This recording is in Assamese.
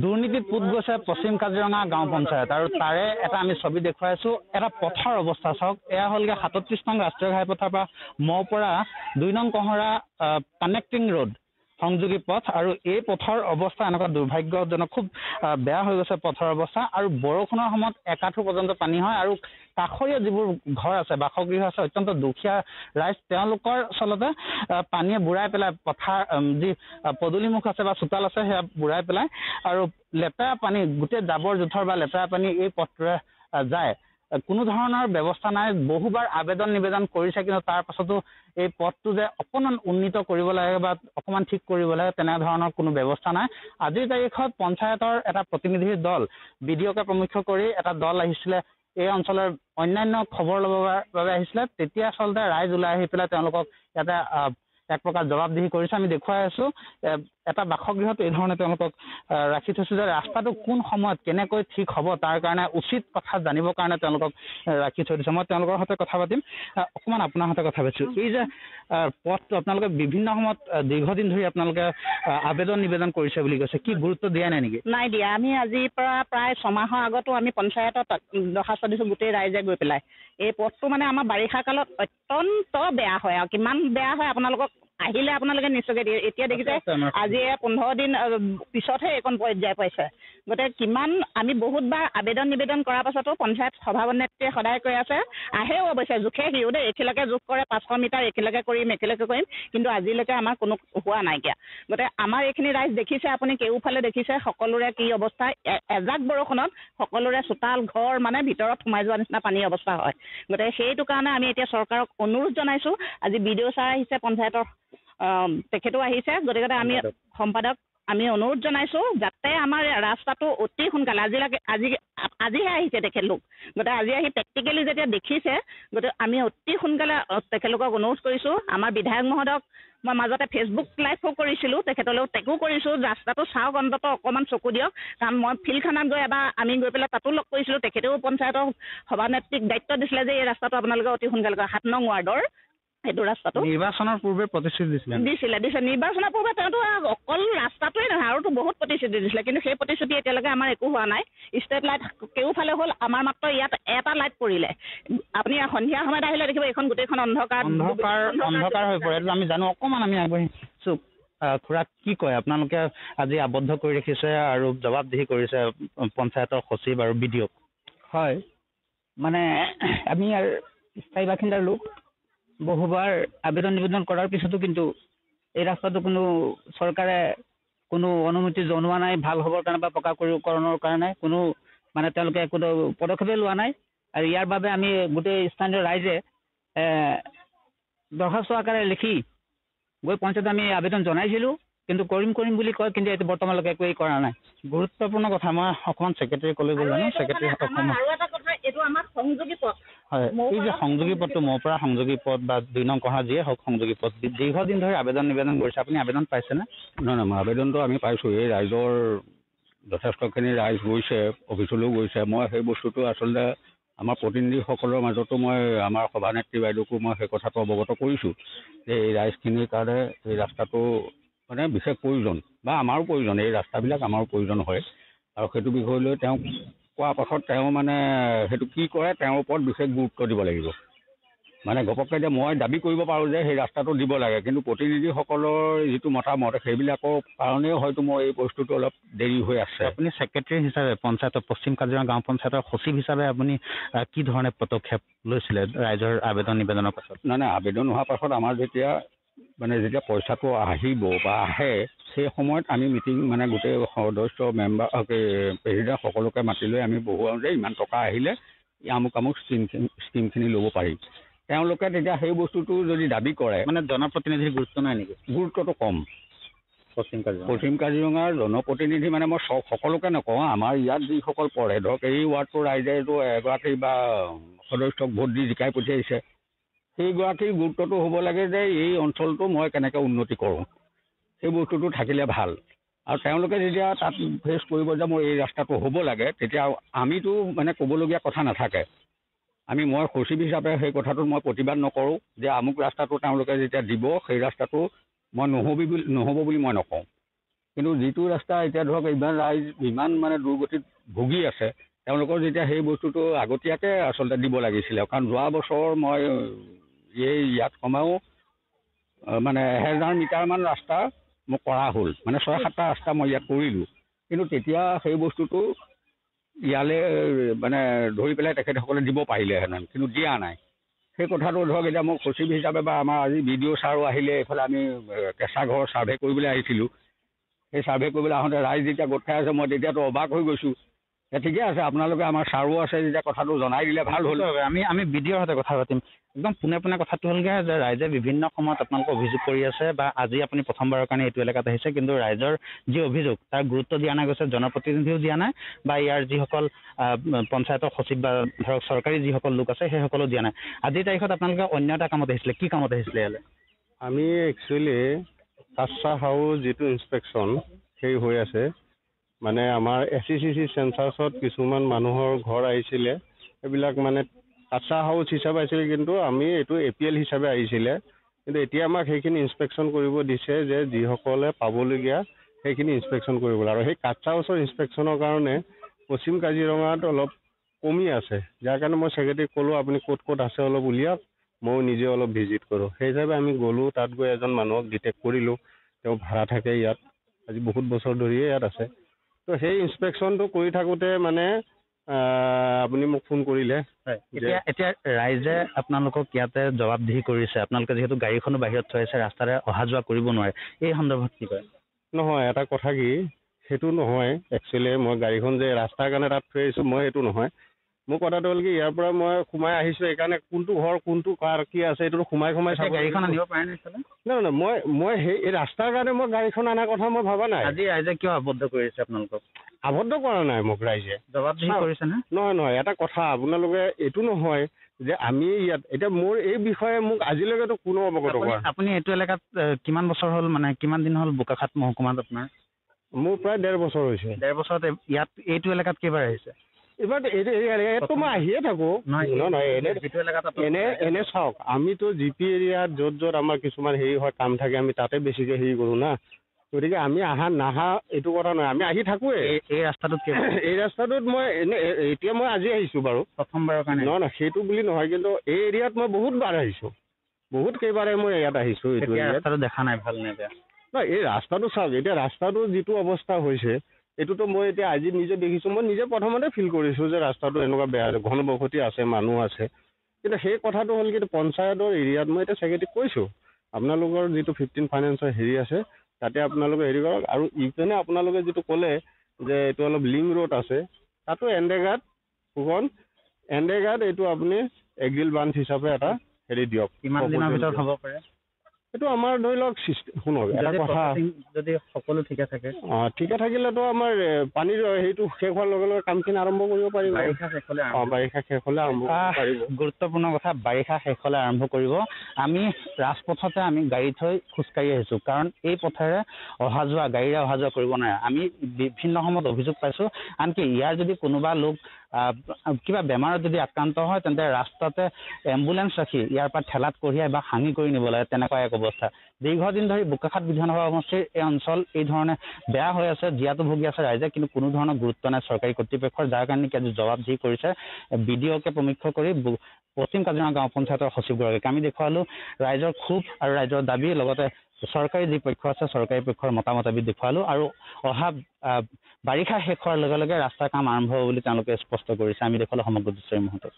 দুৰ্নীতিত পুত গৈছে পশ্চিম কাজিৰঙা গাঁও পঞ্চায়ত আৰু তাৰে এটা আমি ছবি দেখুৱাই আছো এটা পথৰ অৱস্থা চাওক এয়া হ'লগে ৩৭ নং ৰাষ্ট্ৰীয় ঘাইপথৰ পৰা মপৰা ২ নং কহৰা কানেক্টিং ৰোড সংযোগী পথ আৰু এই পথৰ অৱস্থা এনেকুৱা দুৰ্ভাগ্যজনক খুব বেয়া হৈ গৈছে পথৰ অৱস্থা আৰু বৰষুণৰ সময়ত একাঠু পৰ্যন্ত পানী হয় আৰু কাষৰীয়া যিবোৰ ঘৰ আছে বাসগৃহ আছে অত্যন্ত দুখীয়া ৰাইজ তেওঁলোকৰ আচলতে পানীয়ে বুঢ়াই পেলাই পথাৰ যি পদূলিমুখ আছে বা চোতাল আছে সেয়া বুঢ়াই পেলাই আৰু লেতেৰা পানী গোটেই জাবৰ জোথৰ বা লেতেৰা পানী এই পথটোৰে যায় কোনো ধৰণৰ ব্যৱস্থা নাই বহুবাৰ আবেদন নিবেদন কৰিছে কিন্তু তাৰ পাছতো এই পথটো যে অকণমান উন্নীত কৰিব লাগে বা অকণমান ঠিক কৰিব লাগে তেনেধৰণৰ কোনো ব্যৱস্থা নাই আজিৰ তাৰিখত পঞ্চায়তৰ এটা প্ৰতিনিধিৰ দল বিডিঅকে প্ৰমুখ্য কৰি এটা দল আহিছিলে এই অঞ্চলৰ অন্যান্য খবৰ ল'বৰ বাবে আহিছিলে তেতিয়া আচলতে ৰাইজ ওলাই আহি পেলাই তেওঁলোকক ইয়াতে এক প্ৰকাৰ জবাবদিহি কৰিছে আমি দেখুৱাই আছো এটা বাসগৃহত এই ধৰণে তেওঁলোকক ৰাখি থৈছো যে ৰাস্তাটো কোন সময়ত কেনেকৈ ঠিক হ'ব তাৰ কাৰণে উচিত কথা জানিবৰ কাৰণে তেওঁলোকক ৰাখি থৈ দিছে মই তেওঁলোকৰ সৈতে কথা পাতিম অকণমান আপোনাৰ সৈতে কথা পাতিছো এই যে পথটো আপোনালোকে বিভিন্ন সময়ত দীৰ্ঘদিন ধৰি আপোনালোকে আবেদন নিবেদন কৰিছে বুলি কৈছে কি গুৰুত্ব দিয়া নাই নেকি নাই দিয়া আমি আজিৰ পৰা প্ৰায় 6 মাহৰ আগতো আমি পঞ্চায়তত দৰখাস্ত দিছোঁ গোটেই ৰাইজে গৈ পেলাই এই পথটো মানে আমাৰ বাৰিষা কালত অত্যন্ত বেয়া হয় আৰু কিমান বেয়া হয় আপোনালোকক আহিলে আপোনালোকে নিশ্চয়কৈ দিয়ে এতিয়া দেখিছে আজি 15 দিন পিছতহে এইকণ পৰ্যায় পাইছে গতিকে কিমান আমি বহুতবাৰ আবেদন নিবেদন কৰাৰ পাছতো পঞ্চায়ত সভাপতিয়ে সদায় কৈ আছে আহেও অৱশ্যে জোখে সিও দেই এখিলৈকে জোখ কৰে 500 মিটাৰ এখিলৈকে কৰিম কিন্তু আজিলৈকে আমাৰ কোনো হোৱা নাইকিয়া গতিকে আমাৰ এইখিনি ৰাইজ দেখিছে আপুনি কেওফালে দেখিছে সকলোৰে কি অৱস্থা এজাক বৰষুণত সকলোৰে চোতাল ঘৰ মানে ভিতৰত সোমাই যোৱা নিচিনা পানীৰ অৱস্থা হয় গতিকে সেইটো কাৰণে আমি এতিয়া চৰকাৰক অনুৰোধ জনাইছোঁ আজি বিডিঅ ছাৰ আহিছে পঞ্চায়তৰ তেখেতো আহিছে গতিকে আমি সম্পাদক আমি অনুৰোধ জনাইছোঁ যাতে আমাৰ ৰাস্তাটো অতি সোনকালে আজিহে আহিছে তেখেতলোক গতিকে আজি আহি প্ৰেক্টিকেলি যেতিয়া দেখিছে গতিকে আমি অতি সোনকালে তেখেতলোকক অনুৰোধ কৰিছোঁ আমাৰ বিধায়ক মহোদয়ক মই মাজতে ফেচবুক লাইভো কৰিছিলোঁ তেখেতলৈও টেগো কৰিছোঁ ৰাস্তাটো চাওক অন্ততঃ অকণমান চকু দিয়ক কাৰণ মই ফিল্ডখনত গৈ এবাৰ আমি গৈ পেলাই তাতো লগ কৰিছিলোঁ তেখেতেও পঞ্চায়তৰ সভানেত্ৰীক দায়িত্ব দিছিলে যে এই ৰাস্তাটো আপোনালোকে অতি সোনকালে 7 নং ৱাৰ্ডৰ সেইটো ৰাস্তাটো নিৰ্বাচনৰ পূৰ্বে প্ৰতিশ্ৰুতি দিছিলে নিৰ্বাচনৰ পূৰ্বে তেওঁতো অকল ৰাস্তাটোৱে নহয় আৰুতো বহুত প্ৰতিশ্ৰুতি দিছিলে কিন্তু সেই প্ৰতিশ্ৰুতি এতিয়ালৈকে আমাৰ একো হোৱা নাই ষ্ট্ৰীট লাইট কেওফালে হ'ল আমাৰ মাত্ৰ ইয়াত এটা লাইট পৰিলে আপুনি সন্ধিয়া সময়ত আহিলে দেখিব এইখন গোটেইখন অন্ধকাৰ হৈ পৰে আমি জানো অকণমান আমি আগবাঢ়িছোঁ খুৰা কি কয় আপোনালোকে আজি আবদ্ধ কৰি ৰাখিছে আৰু জবাবদিহি কৰিছে পঞ্চায়তৰ সচিব আৰু বিডিঅক হয় মানে আমি আৰু স্থায়ী বাসিন্দাৰ লোক বহুবাৰ আবেদন নিবেদন কৰাৰ পিছতো কিন্তু এই ৰাস্তাটো কোনো চৰকাৰে কোনো অনুমতি জনোৱা নাই ভাল হ'বৰ কাৰণে বা পকাকৰণৰ কাৰণে কোনো মানে তেওঁলোকে কোনো পদক্ষেপেই লোৱা নাই আৰু ইয়াৰ বাবে আমি গোটেই স্থানীয় ৰাইজে দৰখাস্ত আকাৰে লিখি গৈ পঞ্চায়তত আমি আবেদন জনাইছিলোঁ কিন্তু কৰিম বুলি কয় কিন্তু এইটো বৰ্তমানলৈকে একোৱেই কৰা নাই গুৰুত্বপূৰ্ণ কথা মই অকণমান ছেক্ৰেটাৰী ক'লৈ গ'লো ছেক্ৰেটাৰী হয় এই যে সংযোগী পথটো মোৰ পৰা সংযোগী পথ বা 2 নং কহৰা যিয়ে হওক সংযোগী পথ দীৰ্ঘদিন ধৰি আবেদন নিবেদন কৰিছে আপুনি আবেদন পাইছেনে নহয় আবেদনটো আমি পাইছোঁ এই ৰাইজৰ যথেষ্টখিনি ৰাইজ গৈছে অফিচলৈও গৈছে মই সেই বস্তুটো আচলতে আমাৰ প্ৰতিনিধিসকলৰ মাজতো মই আমাৰ সভানেত্ৰী বাইদেউকো মই সেই কথাটো অৱগত কৰিছোঁ যে এই ৰাইজখিনিৰ কাৰণে এই ৰাস্তাটো মানে বিশেষ প্ৰয়োজন বা আমাৰো প্ৰয়োজন এই ৰাস্তাবিলাক আমাৰো প্ৰয়োজন হয় আৰু সেইটো বিষয় লৈ তেওঁক কোৱাৰ পাছত তেওঁ মানে সেইটো কি কৰে তেওঁৰ ওপৰত বিশেষ গুৰুত্ব দিব লাগিব মানে ঘপককৈ যে মই দাবী কৰিব পাৰোঁ যে সেই ৰাস্তাটো দিব লাগে কিন্তু প্ৰতিনিধিসকলৰ যিটো মতামত সেইবিলাকৰ কাৰণেও হয়তো মই এই বস্তুটো অলপ দেৰি হৈ আছে আপুনি ছেক্ৰেটাৰী হিচাপে পঞ্চায়তৰ পশ্চিম কাজিৰঙা গাঁও পঞ্চায়তৰ সচিব হিচাপে আপুনি কি ধৰণে পদক্ষেপ লৈছিলে ৰাইজৰ আবেদন নিবেদনৰ পাছত নাই আবেদন হোৱাৰ পাছত আমাৰ যেতিয়া পইচাটো আহিব বা আহে সেই সময়ত আমি মিটিং মানে গোটেই সদস্য মেম্বাৰ প্ৰেচিডেণ্ট সকলোকে মাতি লৈ আমি বহুৱাওঁ যে ইমান টকা আহিলে আমুক স্কিমখিনি ল'ব পাৰি তেওঁলোকে তেতিয়া সেই বস্তুটো যদি দাবী কৰে মানে জনপ্ৰতিনিধিৰ গুৰুত্ব নাই নেকি গুৰুত্বটো কম পশ্চিম কাজিৰঙাৰ জনপ্ৰতিনিধি মানে মই সকলোকে নকওঁ আমাৰ ইয়াত যিসকল পঢ়ে ধৰক এই ৱাৰ্ডটোৰ ৰাইজেতো এগৰাকী বা সদস্যক ভোট দি জিকাই পঠিয়াইছে সেইগৰাকীৰ গুৰুত্বটো হ'ব লাগে যে এই অঞ্চলটো মই কেনেকৈ উন্নতি কৰোঁ সেই বস্তুটো থাকিলে ভাল আৰু তেওঁলোকে যেতিয়া তাত ফেচ কৰিব যে মোৰ এই ৰাস্তাটো হ'ব লাগে তেতিয়া আমিতো মানে ক'বলগীয়া কথা নাথাকে মই সচিব হিচাপে সেই কথাটোত মই প্ৰতিবাদ নকৰোঁ যে আমুক ৰাস্তাটো তেওঁলোকে যেতিয়া দিব সেই ৰাস্তাটো মই নহ'ব বুলি মই নকওঁ কিন্তু যিটো ৰাস্তা এতিয়া ধৰক ইমান ৰাইজ ইমান মানে দুৰ্গতিত ভুগি আছে, তেওঁলোকৰ যেতিয়া সেই বস্তুটো আগতীয়াকৈ আচলতে দিব লাগিছিলে। কাৰণ যোৱা বছৰ মই ইয়াত কমেও মানে 1000 মিটাৰমান ৰাস্তা মোক কৰা হ'ল, মানে 6-7টা ৰাস্তা মই ইয়াত কৰিলোঁ। কিন্তু তেতিয়া সেই বস্তুটো ইয়ালৈ মানে ধৰি পেলাই তেখেতসকলে দিব পাৰিলেহেঁতেন, কিন্তু দিয়া নাই। সেই কথাটো ধৰক এতিয়া মোক সচিব হিচাপে বা আমাৰ আজি BDO ছাৰো আহিলে, এইফালে আমি কেঁচা ঘৰ ছাৰ্ভে কৰিবলৈ আহিছিলোঁ। সেই ছাৰ্ভে কৰিবলৈ আহোঁতে ৰাইজ যেতিয়া গোট খাই আছে, মই তেতিয়াতো অবাক হৈ গৈছোঁ। ঠিকে আছে, আপোনালোকে আমাৰ ছাৰো আছে যেতিয়া কথাটো জনাই দিলে ভাল হ'ল। আমি BDOৰ সৈতে কথা পাতিম। একদম পোনে পোনে কথাটো হ'লগৈ যে ৰাইজে বিভিন্ন সময়ত আপোনালোকক অভিযোগ কৰি আছে, বা আজি আপুনি প্ৰথমবাৰৰ কাৰণে এইটো এলেকাত আহিছে, কিন্তু ৰাইজৰ যি অভিযোগ তাৰ গুৰুত্ব দিয়া নাই গৈছে, জনপ্ৰতিনিধিও দিয়া নাই, বা ইয়াৰ যিসকল পঞ্চায়তৰ সচিব বা ধৰক চৰকাৰী যিসকল লোক আছে সেইসকলেও দিয়া নাই। আজিৰ তাৰিখত আপোনালোকে অন্য এটা কামত আহিছিলে, কি কামত আহিছিলে ইয়ালৈ? আমি একচুৱেলি কাছাৰ হাউচ যিটো ইনস্পেকশ্যন সেই হৈ আছে, মানে আমাৰ SCCC চেঞ্চাছত কিছুমান মানুহৰ ঘৰ আহিছিলে, এইবিলাক মানে কাছাৰ হাউচ হিচাপে আহিছিলে, কিন্তু আমি এইটো APL হিচাপে আহিছিলে। কিন্তু এতিয়া আমাক সেইখিনি ইনস্পেকশ্যন কৰিব দিছে, যে যিসকলে পাবলগীয়া সেইখিনি ইনস্পেকশ্যন কৰিবলৈ। আৰু সেই কাছাৰ হাউচৰ ইনস্পেকশ্যনৰ কাৰণে পশ্চিম কাজিৰঙাত অলপ কমি আছে, যাৰ কাৰণে মই ছেক্ৰেটাৰীক ক'লোঁ আপুনি ক'ত ক'ত আছে অলপ উলিয়াওক, ময়ো নিজে অলপ ভিজিট কৰোঁ। সেই হিচাপে আমি গ'লোঁ, তাত গৈ এজন মানুহক ডিটেক্ট কৰিলোঁ, তেওঁ ভাড়া থাকে ইয়াত, আজি বহুত বছৰ ধৰিয়ে ইয়াত আছে। তো সেই ইনস্পেকশ্যনটো কৰি থাকোঁতে মানে আপুনি মোক ফোন কৰিলে। এতিয়া ৰাইজে আপোনালোকক ইয়াতে জবাবদিহি কৰিছে, আপোনালোকে যিহেতু গাড়ীখনো বাহিৰত থৈ আছে, ৰাস্তাৰে অহা যোৱা কৰিব নোৱাৰে, এই সন্দৰ্ভত কি কয়? নহয়, এটা কথা কি, সেইটো নহয় একচুৱেলি মই গাড়ীখন যে ৰাস্তাৰ কাৰণে তাত থৈ আহিছোঁ, মই সেইটো নহয়। মোৰ কথাটো হ'ল কি, ইয়াৰ পৰা মই সোমাই আহিছোঁ, সেইকাৰণে কোনটো ঘৰ কোনটো কাৰ কি আছে এইটো সোমাই চাব। গাড়ীখন আনিব পাৰে নাই? নহয়, মই এই ৰাস্তাৰ কাৰণে মই গাড়ীখন অনাৰ কথা মই ভবা নাই। আজি ৰাইজে কিয় আবদ্ধ কৰিছে আপোনালোকক? আবদ্ধ কৰা নাই মোক ৰাইজে, জবাবদিহি কৰিছে নে? নহয়, এটা কথা, আপোনালোকে এইটো নহয় যে আমি ইয়াত এতিয়া মোৰ এই বিষয়ে মোক আজিলৈকেতো কোনো অৱগত কৰা। আপুনি এইটো এলেকাত কিমান বছৰ হ'ল, মানে কিমান দিন হ'ল বোকাখাত মহকুমাত আপোনাৰ? মোৰ প্ৰায় 1.5 বছৰ হৈছে। 1.5 বছৰত ইয়াত এইটো এলেকাত কেইবাৰ আহিছে? এইবাৰ এইটো মই আহিয়ে থাকোঁ। এনে চাওক, আমিতো GP এৰিয়াত য'ত য'ত আমাৰ কিছুমান হেৰি হয়, কাম থাকে, আমি তাতে বেছিকৈ হেৰি কৰোঁ না। গতিকে আমি নাহা এইটো কথা নহয়, আমি আহি থাকোঁৱেই। এই ৰাস্তাটোত এই ৰাস্তাটোত মই এতিয়া মই আজি আহিছোঁ বাৰু, প্ৰথমবাৰৰ কাৰণে। নহয় সেইটো বুলি নহয়, কিন্তু এই এৰিয়াত মই বহুত বাৰ আহিছোঁ, বহুত কেইবাৰে মই ইয়াত আহিছোঁ। এইটো ৰাস্তাটো দেখা নাই, ভাল নে বেয়া? নহয়, এই ৰাস্তাটো চাওক, এতিয়া ৰাস্তাটো যিটো অৱস্থা হৈছে, এইটোতো মই এতিয়া আজি নিজে দেখিছোঁ, মই নিজে প্ৰথমতে ফিল কৰিছোঁ যে ৰাস্তাটো এনেকুৱা বেয়া, ঘনবসতি আছে, মানুহ আছে। কিন্তু সেই কথাটো হ'ল কিন্তু পঞ্চায়তৰ এৰিয়াত মই এতিয়া ছেক্ৰেটাৰীক কৈছোঁ, আপোনালোকৰ যিটো 15 ফাইনেন্সৰ হেৰি আছে, তাতে আপোনালোকে হেৰি কৰক। আৰু ইপিনে আপোনালোকে যিটো ক'লে যে এইটো অলপ লিংক ৰোড আছে, তাতো এণ্ডেগাত এইটো আপুনি এগ্ৰিল ব্ৰাঞ্চ হিচাপে এটা হেৰি দিয়ক। কিমান দিনৰ ভিতৰত হ'ব পাৰে? এইটো আমাৰ ধৰি লওক, শুনক এটা কথা, যদি সকলো ঠিকে থাকে, ঠিকে থাকিলেতো আমাৰ পানীৰ হেৰিটো শেষ হোৱাৰ লগে লগে কামখিনি আৰম্ভ কৰিব পাৰিব। বাৰিষা শেষ হ'লে আৰম্ভ কৰিব। গুৰুত্বপূৰ্ণ কথা, বাৰিষা শেষ হ'লে আৰম্ভ কৰিব। আমি ৰাজপথতে আমি গাড়ী থৈ খোজকাঢ়ি আহিছোঁ, কাৰণ এই পথেৰে গাড়ীৰে অহা যোৱা কৰিব নোৱাৰে। আমি বিভিন্ন সময়ত অভিযোগ পাইছোঁ, আনকি ইয়াৰ যদি কোনোবা লোক কিবা বেমাৰত যদি আক্ৰান্ত হয়, তেন্তে ৰাস্তাতে এম্বুলেঞ্চ ৰাখি ইয়াৰ পৰা ঠেলাত কঢ়িয়াই বা হাঙি কৰি নিব লাগে, তেনেকুৱা এক অৱস্থা। দীৰ্ঘদিন ধৰি বোকাখাত বিধানসভা সমষ্টিৰ এই অঞ্চল এই ধৰণে বেয়া হৈ আছে, জীয়াতু ভুগি আছে ৰাইজে, কিন্তু কোনো ধৰণৰ গুৰুত্ব নাই চৰকাৰী কৰ্তৃপক্ষৰ, যাৰ কাৰণে আজি জবাবদিহি কৰিছে BDOকে প্ৰমুখ্য কৰি পশ্চিম কাজিৰঙা গাঁও পঞ্চায়তৰ সচিবগৰাকীক। আমি দেখুৱালোঁ ৰাইজৰ ক্ষোভ আৰু ৰাইজৰ দাবী, লগতে চৰকাৰী যি পক্ষ আছে চৰকাৰী পক্ষৰ মতামত আমি দেখুৱালোঁ। আৰু অহা বাৰিষা শেষ হোৱাৰ লগে লগে ৰাস্তাৰ কাম আৰম্ভ হ'ব বুলি তেওঁলোকে স্পষ্ট কৰিছে। আমি দেখুৱালোঁ সমগ্ৰ দৃশ্য এই মুহূৰ্তত।